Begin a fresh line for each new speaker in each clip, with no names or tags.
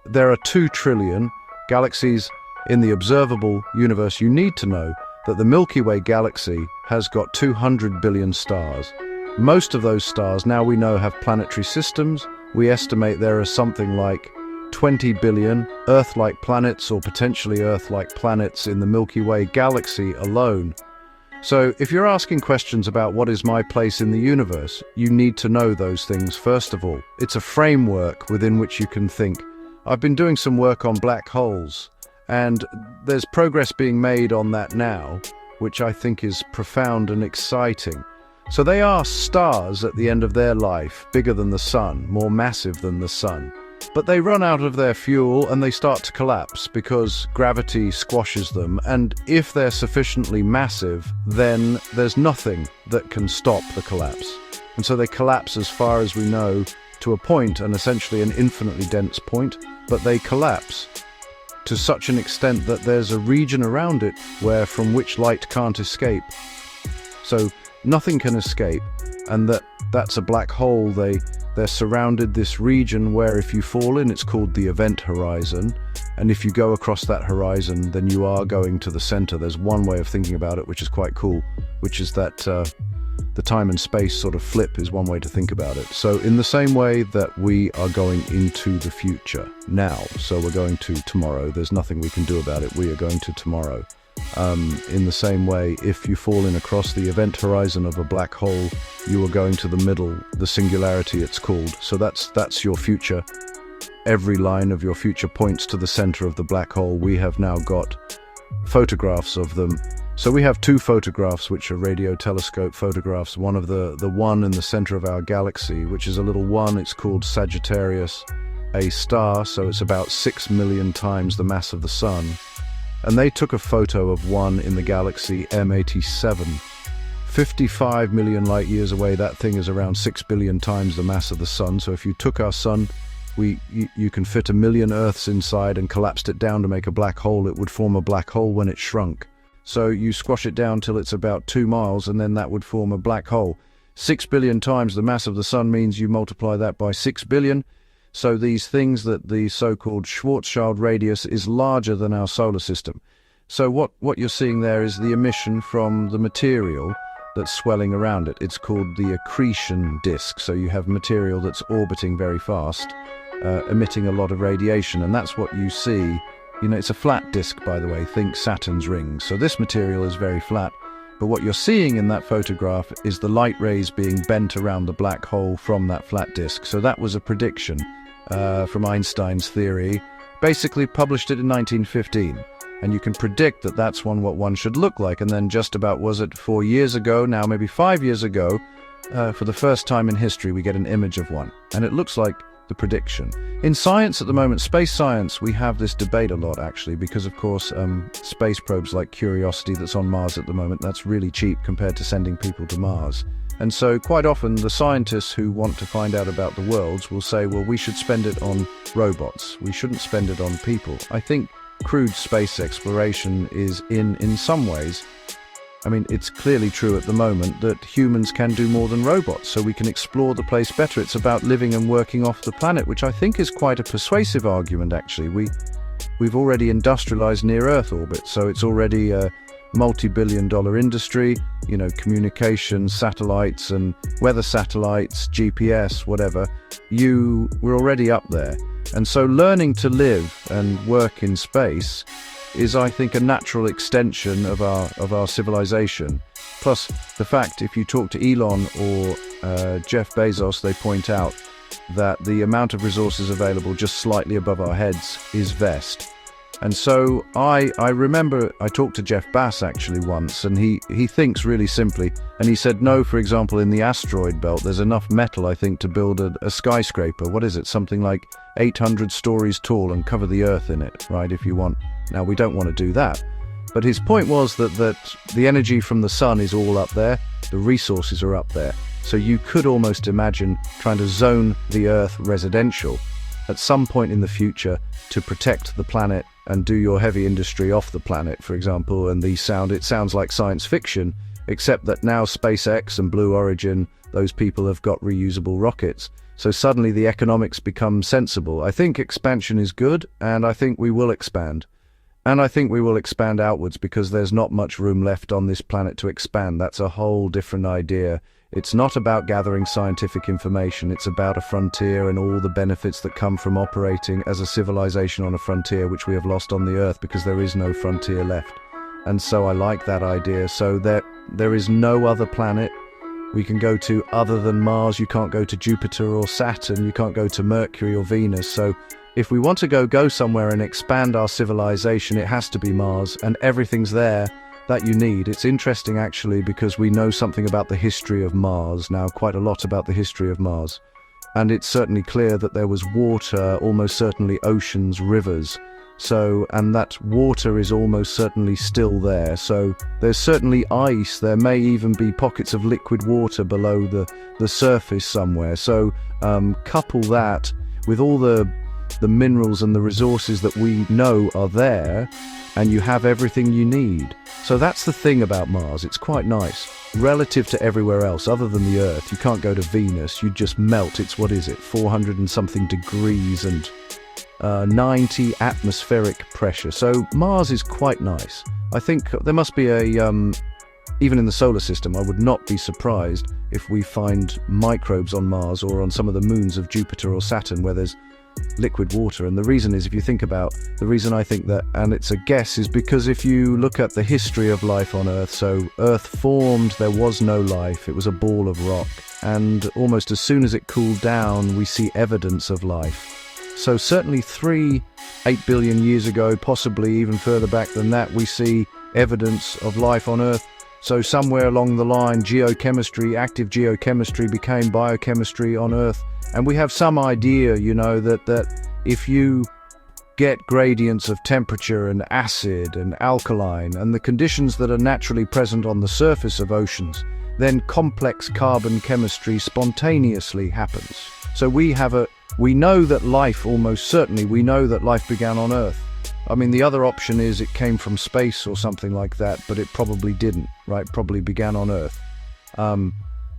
there are 2 trillion galaxies in the observable universe. You need to know that the Milky Way galaxy has got 200 billion stars. Most of those stars, now we know, have planetary systems. We estimate there are something like 20 billion Earth-like planets or potentially Earth-like planets in the Milky Way galaxy alone. So if you're asking questions about what is my place in the universe, you need to know those things first of all. It's a framework within which you can think. I've been doing some work on black holes, and there's progress being made on that now, which I think is profound and exciting. So they are stars at the end of their life, bigger than the sun, more massive than the sun. But they run out of their fuel and they start to collapse because gravity squashes them. And if they're sufficiently massive, then there's nothing that can stop the collapse. And so they collapse as far as we know to a point, and essentially an infinitely dense point, but they collapse to such an extent that there's a region around it from which light can't escape. So nothing can escape, and that's a black hole. They're surrounded this region where if you fall in, it's called the event horizon. And if you go across that horizon, then you are going to the center. There's one way of thinking about it, which is quite cool, which is that the time and space sort of flip is one way to think about it. So in the same way that we are going into the future now, so we're going to tomorrow, there's nothing we can do about it. We are going to tomorrow. In the same way, if you fall in across the event horizon of a black hole, you are going to the middle, the singularity it's called. So that's your future. Every line of your future points to the center of the black hole. We have now got photographs of them. So we have 2 photographs, which are radio telescope photographs. One of the one in the center of our galaxy, which is a little one. It's called Sagittarius, a star. So it's about 6 million times the mass of the sun. And they took a photo of one in the galaxy M87. 55 million light years away, that thing is around 6 billion times the mass of the sun. So if you took our sun, you can fit 1 million Earths inside and collapsed it down to make a black hole, it would form a black hole when it shrunk. So you squash it down till it's about 2 miles, and then that would form a black hole. 6 billion times the mass of the sun means you multiply that by 6 billion. So these things, that the so-called Schwarzschild radius is larger than our solar system. So what you're seeing there is the emission from the material that's swelling around it. It's called the accretion disk. So you have material that's orbiting very fast, emitting a lot of radiation, and that's what you see. You know, it's a flat disk, by the way. Think Saturn's rings. So this material is very flat. But what you're seeing in that photograph is the light rays being bent around the black hole from that flat disk. So that was a prediction from Einstein's theory, basically published it in 1915. And you can predict that that's what one should look like. And then just about, was it 4 years ago, now maybe 5 years ago, for the first time in history, we get an image of one. And it looks like the prediction. In science at the moment, space science, we have this debate a lot actually, because of course space probes like Curiosity that's on Mars at the moment, that's really cheap compared to sending people to Mars. And so quite often the scientists who want to find out about the worlds will say, well, we should spend it on robots. We shouldn't spend it on people. I think crude space exploration is in some ways, I mean, it's clearly true at the moment that humans can do more than robots, so we can explore the place better. It's about living and working off the planet, which I think is quite a persuasive argument, actually. We've already industrialized near-Earth orbit, so it's already a multi-billion-dollar industry, you know, communications, satellites and weather satellites, GPS, whatever. We're already up there. And so learning to live and work in space is, I think, a natural extension of our civilization. Plus the fact, if you talk to Elon or Jeff Bezos, they point out that the amount of resources available just slightly above our heads is vast. And so I remember I talked to Jeff Bass actually once, and he thinks really simply, and he said, no, for example, in the asteroid belt, there's enough metal, I think, to build a skyscraper. What is it? Something like 800 stories tall and cover the Earth in it, right, if you want. Now, we don't want to do that. But his point was that the energy from the sun is all up there, the resources are up there. So you could almost imagine trying to zone the Earth residential at some point in the future to protect the planet and do your heavy industry off the planet, for example. And it sounds like science fiction, except that now SpaceX and Blue Origin, those people have got reusable rockets. So suddenly the economics become sensible. I think expansion is good, and I think we will expand. And I think we will expand outwards because there's not much room left on this planet to expand. That's a whole different idea. It's not about gathering scientific information. It's about a frontier and all the benefits that come from operating as a civilization on a frontier, which we have lost on the Earth because there is no frontier left. And so I like that idea. So there is no other planet we can go to other than Mars. You can't go to Jupiter or Saturn. You can't go to Mercury or Venus. So if we want to go somewhere and expand our civilization, it has to be Mars, and everything's there that you need. It's interesting actually because we know something about the history of Mars now, quite a lot about the history of Mars. And it's certainly clear that there was water, almost certainly oceans, rivers. So, and that water is almost certainly still there. So there's certainly ice. There may even be pockets of liquid water below the surface somewhere. So couple that with all the minerals and the resources that we know are there, and you have everything you need. So that's the thing about Mars. It's quite nice. Relative to everywhere else, other than the Earth, you can't go to Venus. You just melt. It's, what is it, 400 and something degrees and 90 atmospheric pressure. So Mars is quite nice. I think there must be a, even in the solar system, I would not be surprised if we find microbes on Mars or on some of the moons of Jupiter or Saturn where there's liquid water. And the reason is, if you think about the reason I think that, and it's a guess, is because if you look at the history of life on Earth, so Earth formed, there was no life, it was a ball of rock, and almost as soon as it cooled down we see evidence of life. So certainly 8 billion years ago, possibly even further back than that, we see evidence of life on Earth. So somewhere along the line, geochemistry, active geochemistry became biochemistry on Earth. And we have some idea, you know, that if you get gradients of temperature and acid and alkaline and the conditions that are naturally present on the surface of oceans, then complex carbon chemistry spontaneously happens. So we know that life, almost certainly, we know that life began on Earth. I mean, the other option is it came from space or something like that, but it probably didn't, right? Probably began on Earth.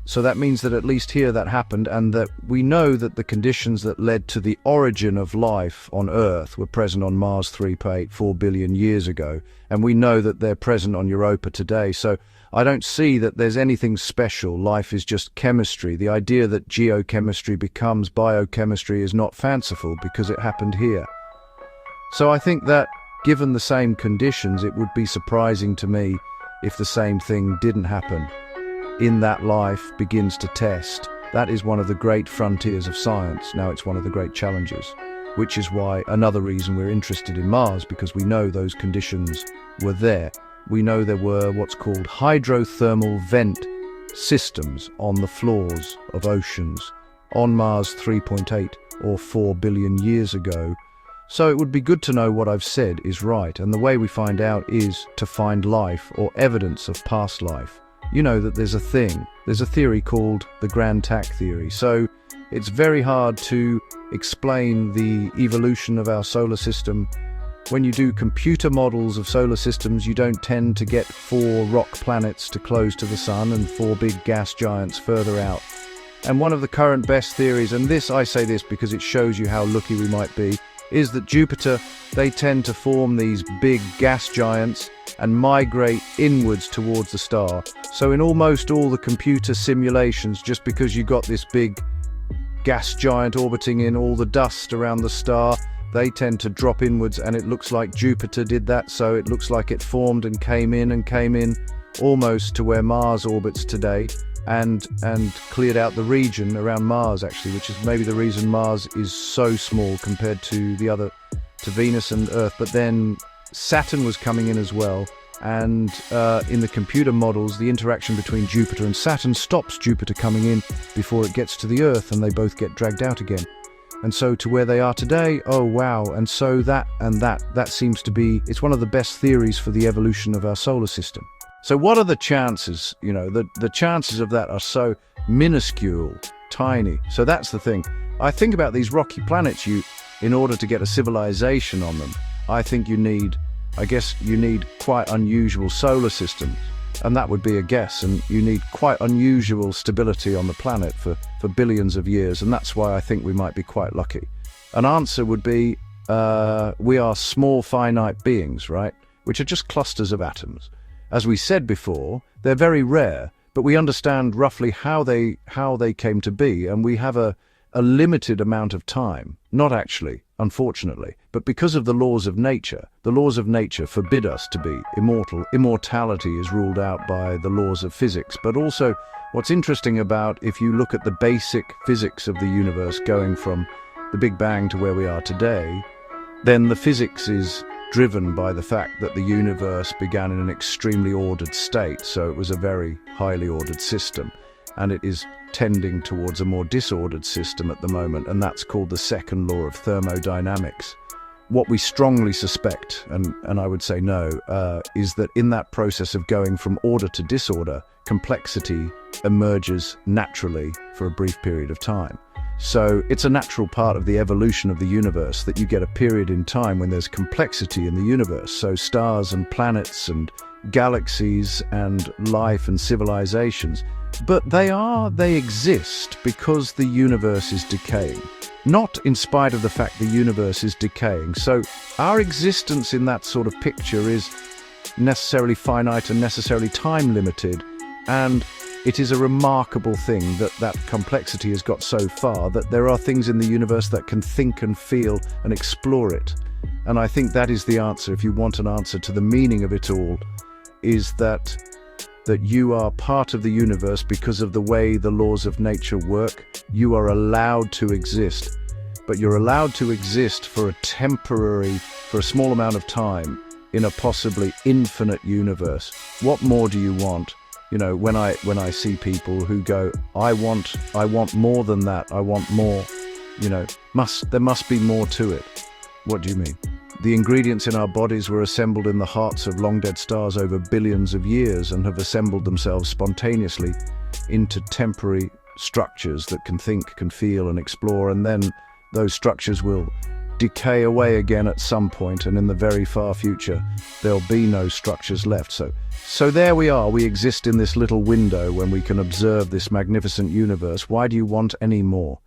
So that means that at least here that happened, and that we know that the conditions that led to the origin of life on Earth were present on Mars 3.4 billion years ago, and we know that they're present on Europa today. So I don't see that there's anything special. Life is just chemistry. The idea that geochemistry becomes biochemistry is not fanciful because it happened here. So I think that given the same conditions, it would be surprising to me if the same thing didn't happen. In that life begins to test. That is one of the great frontiers of science. Now it's one of the great challenges, which is why another reason we're interested in Mars, because we know those conditions were there. We know there were what's called hydrothermal vent systems on the floors of oceans on Mars 3.8 or 4 billion years ago. So it would be good to know what I've said is right, and the way we find out is to find life or evidence of past life. You know that there's a theory called the Grand Tack theory. So it's very hard to explain the evolution of our solar system. When you do computer models of solar systems, you don't tend to get 4 rock planets to close to the sun and 4 big gas giants further out. And one of the current best theories, and I say this because it shows you how lucky we might be, is that Jupiter, they tend to form these big gas giants and migrate inwards towards the star. So in almost all the computer simulations, just because you got this big gas giant orbiting in all the dust around the star, they tend to drop inwards, and it looks like Jupiter did that. So it looks like it formed and came in almost to where Mars orbits today, and cleared out the region around Mars, actually, which is maybe the reason Mars is so small compared to Venus and Earth. But then Saturn was coming in as well, and in the computer models, the interaction between Jupiter and Saturn stops Jupiter coming in before it gets to the Earth, and they both get dragged out again. And so to where they are today, oh wow. And so that seems to be, it's one of the best theories for the evolution of our solar system. So what are the chances? You know, the chances of that are so minuscule, tiny. So that's the thing. I think about these rocky planets, in order to get a civilization on them, I think you need quite unusual solar systems. And that would be a guess, and you need quite unusual stability on the planet for billions of years, and that's why I think we might be quite lucky. An answer would be, we are small finite beings, right? Which are just clusters of atoms. As we said before, they're very rare, but we understand roughly how they came to be, and we have a limited amount of time. Not actually, unfortunately, but because of the laws of nature forbid us to be immortal. Immortality is ruled out by the laws of physics, but also what's interesting about, if you look at the basic physics of the universe going from the Big Bang to where we are today, then the physics is driven by the fact that the universe began in an extremely ordered state, so it was a very highly ordered system, and it is tending towards a more disordered system at the moment, and that's called the second law of thermodynamics. What we strongly suspect, and I would say no, is that in that process of going from order to disorder, complexity emerges naturally for a brief period of time. So it's a natural part of the evolution of the universe that you get a period in time when there's complexity in the universe. So stars and planets and galaxies and life and civilizations. But they exist because the universe is decaying, not in spite of the fact the universe is decaying. So our existence in that sort of picture is necessarily finite and necessarily time limited, and it is a remarkable thing that that complexity has got so far that there are things in the universe that can think and feel and explore it. And I think that is the answer, if you want an answer to the meaning of it all, is that you are part of the universe because of the way the laws of nature work. You are allowed to exist, but you're allowed to exist for a small amount of time in a possibly infinite universe. What more do you want? You know, when I see people who go, I want more than that, I want more, you know, there must be more to it. What do you mean? The ingredients in our bodies were assembled in the hearts of long-dead stars over billions of years and have assembled themselves spontaneously into temporary structures that can think, can feel and explore, and then those structures will decay away again at some point, and in the very far future there'll be no structures left. So there we are, we exist in this little window when we can observe this magnificent universe. Why do you want any more?